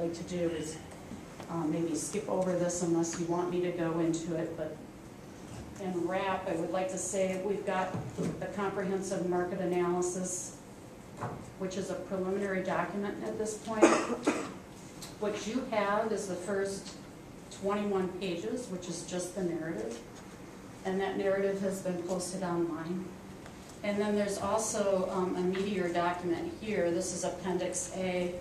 like to do is maybe skip over this unless you want me to go into it, but in wrap, I would like to say we've got the comprehensive market analysis, which is a preliminary document at this point. What you have is the first 21 pages, which is just the narrative, and that narrative has been posted online. And then there's also a meteor document here. This is Appendix A+,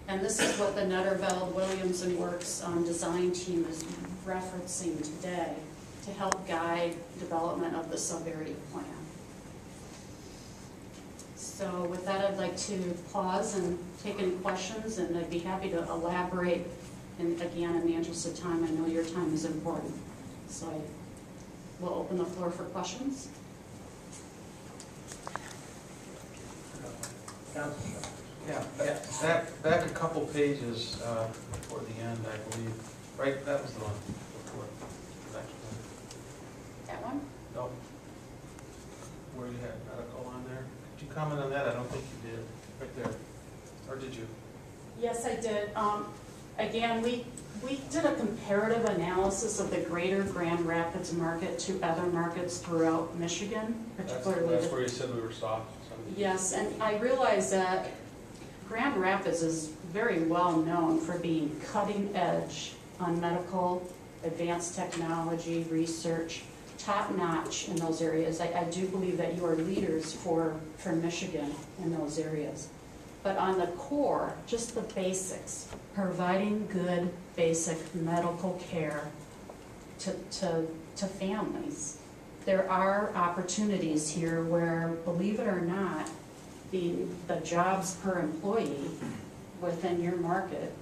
and this is what the Nederveld, Williams & Works design team is referencing today to help guide development of the sub-area plan. So with that, I'd like to pause and take any questions, and I'd be happy to elaborate. And again, in the interest of time, I know your time is important. So I will open the floor for questions. Yeah, back a couple pages toward the end, I believe. Right, that was the one before. That one? No. Where you had medical on there. Did you comment on that? I don't think you did. Right there. Or did you? Yes, I did. Again, we did a comparative analysis of the greater Grand Rapids market to other markets throughout Michigan, particularly. That's where you said we were soft. Yes, and I realize that Grand Rapids is very well known for being cutting edge on medical, advanced technology, research, top notch in those areas. I do believe that you are leaders for Michigan in those areas. But on the core, just the basics, providing good basic medical care to families. There are opportunities here where, believe it or not, the jobs per employee within your market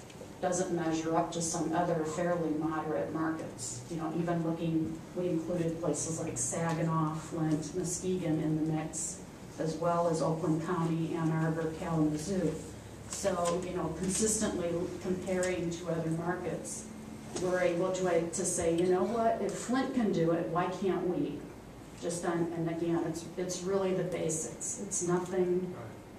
doesn't measure up to some other fairly moderate markets. You know, even looking, we included places like Saginaw, Flint, Muskegon in the mix, as well as Oakland County, Ann Arbor, Kalamazoo. So, you know, consistently comparing to other markets, we're able to say, you know what, if Flint can do it, why can't we? Just on, and again, it's really the basics. It's nothing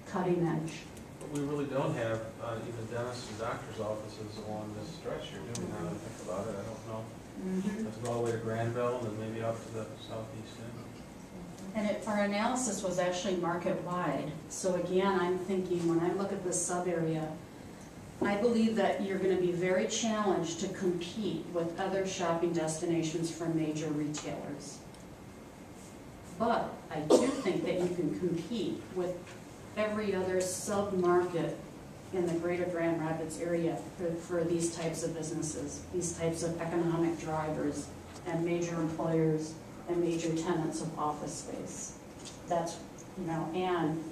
cutting edge. But we really don't have even dentists and doctors' offices along this stretch you're doing. Now that I think about it, I don't know. Mm-hmm. Let's go all the way to Granville and then maybe up to the southeast end. And our analysis was actually market-wide. So again, I'm thinking, when I look at this sub-area, I believe that you're going to be very challenged to compete with other shopping destinations from major retailers. But I do think that you can compete with every other sub-market in the greater Grand Rapids area for these types of businesses, these types of economic drivers and major employers and major tenants of office space. That's, you know, and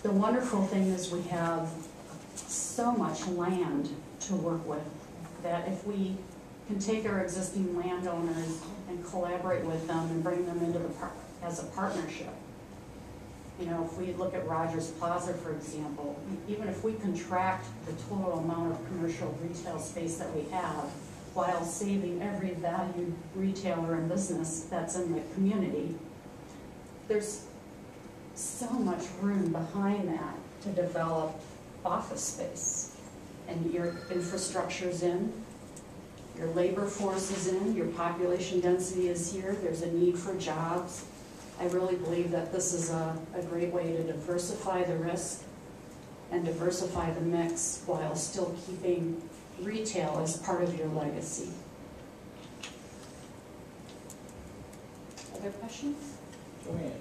the wonderful thing is we have so much land to work with that if we can take our existing landowners and collaborate with them and bring them into as a partnership. You know, if we look at Rogers Plaza, for example, even if we contract the total amount of commercial retail space that we have, while saving every valued retailer and business that's in the community, there's so much room behind that to develop office space. And your infrastructure's in, your labor force is in, your population density is here, there's a need for jobs. I really believe that this is a great way to diversify the risk and diversify the mix while still keeping retail as part of your legacy. Other questions? Joanne.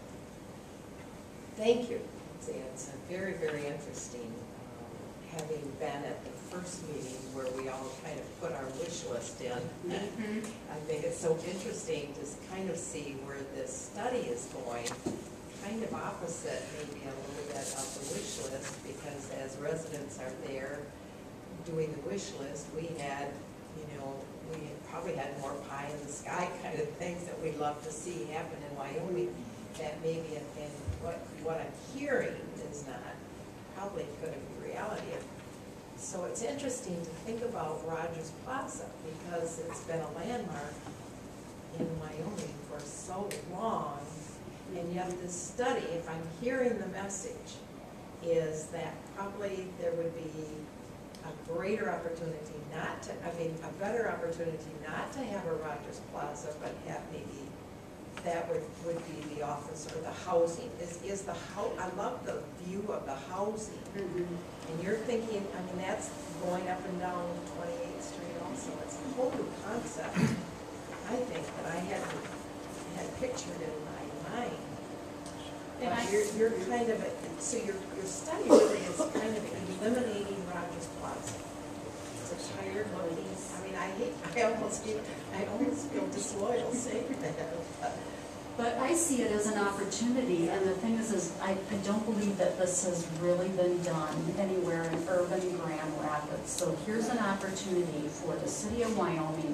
Thank you. It's very, very interesting having been at the first meeting where we all kind of put our wish list in. Mm-hmm. I think it's so interesting to kind of see where this study is going, kind of opposite maybe a little bit of the wish list, because as residents are there doing the wish list, we had, you know, we probably had more pie in the sky kind of things that we'd love to see happen in Wyoming that maybe in what I'm hearing is not probably going to be reality. So it's interesting to think about Rogers Plaza because it's been a landmark in Wyoming for so long, and yet this study, if I'm hearing the message, is that probably there would be greater opportunity not to, I mean, a better opportunity not to have a Rogers Plaza, but have maybe, that would be the office or the housing, is the I love the view of the housing. And you're thinking, I mean, that's going up and down 28th Street also, it's a whole new concept, I think, that I had pictured in my mind. And But you're kind of, so your study really is kind of eliminating Rogers Plaza. It's a tired looking, I mean, I almost feel disloyal saying that. But I see it as an opportunity, and the thing is I don't believe that this has really been done anywhere in urban Grand Rapids. So here's an opportunity for the city of Wyoming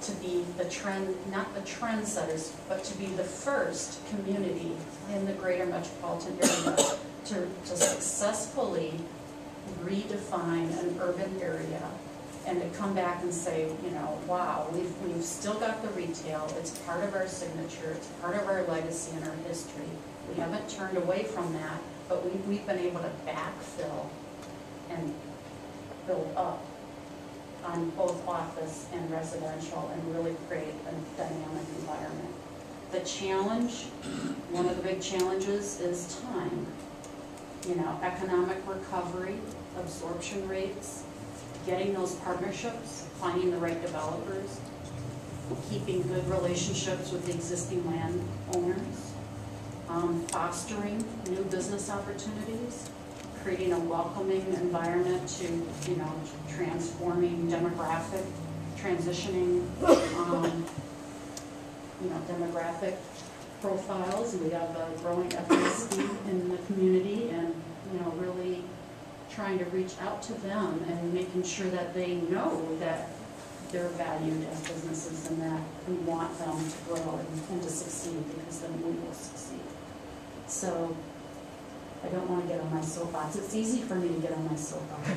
to be the trend, not the trendsetters, but to be the first community in the greater metropolitan area to successfully redefine an urban area and to come back and say, you know, wow, we've still got the retail, it's part of our signature, it's part of our legacy and our history. We haven't turned away from that, but we've been able to backfill and build up on both office and residential and really create a dynamic environment. The challenge, one of the big challenges is time. You know, economic recovery, absorption rates, getting those partnerships, finding the right developers, keeping good relationships with the existing landowners, fostering new business opportunities, creating a welcoming environment to, you know, transforming demographic, transitioning, you know, demographic profiles. We have a growing ethnicity in the community, and, you know, really trying to reach out to them and making sure that they know that they're valued as businesses and that we want them to grow and to succeed, because then we will succeed. So I don't want to get on my soapbox. It's easy for me to get on my soapbox.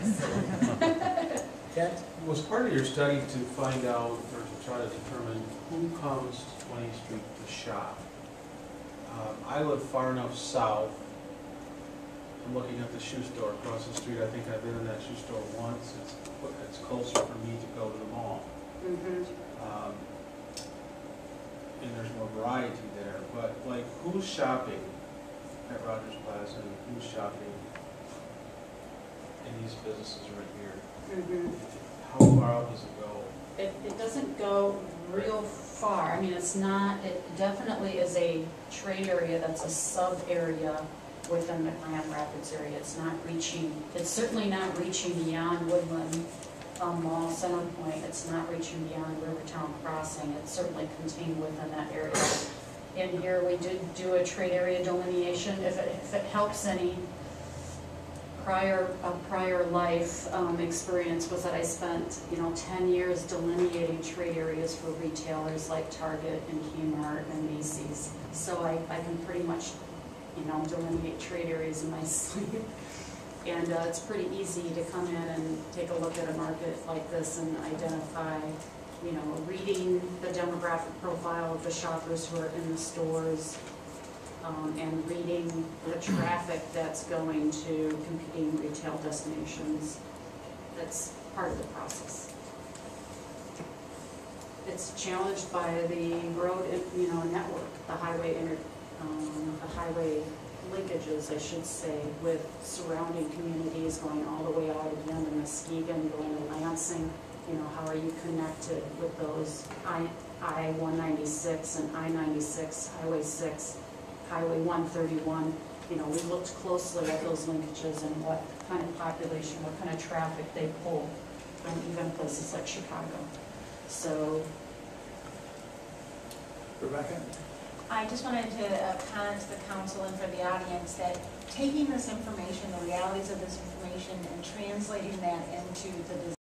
Was part of your study to find out or to try to determine who comes to 20th Street to shop? I live far enough south. I'm looking at the shoe store across the street. I think I've been in that shoe store once. It's closer for me to go to the mall. And there's more variety there. But like, who's shopping at Rogers Plaza and who's shopping in these businesses right here? How far out does it go? It doesn't go real far. I mean, it's not, it definitely is a trade area that's a sub-area within the Grand Rapids area. It's not reaching, it's certainly not reaching beyond Woodland Mall, Center Point. It's not reaching beyond Rivertown Crossing. It's certainly contained within that area. In here, we did do a trade area delineation. If it helps any, prior life experience was that I spent, you know, 10 years delineating trade areas for retailers like Target and Kmart and Macy's. So I can pretty much, you know, delineate trade areas in my sleep. And it's pretty easy to come in and take a look at a market like this and identify, you know, reading the demographic profile of the shoppers who are in the stores, and reading the traffic that's going to competing retail destinations. That's part of the process. It's challenged by the road, you know, network, the highway linkages, I should say, with surrounding communities going all the way out again to Muskegon, going to Lansing. You know, how are you connected with those I-196 and I-96, Highway 6, Highway 131? You know, we looked closely at those linkages and what kind of population, what kind of traffic they pull from even places like Chicago. So, Rebecca? I just wanted to comment to the council and for the audience that taking this information, the realities of this information, and translating that into the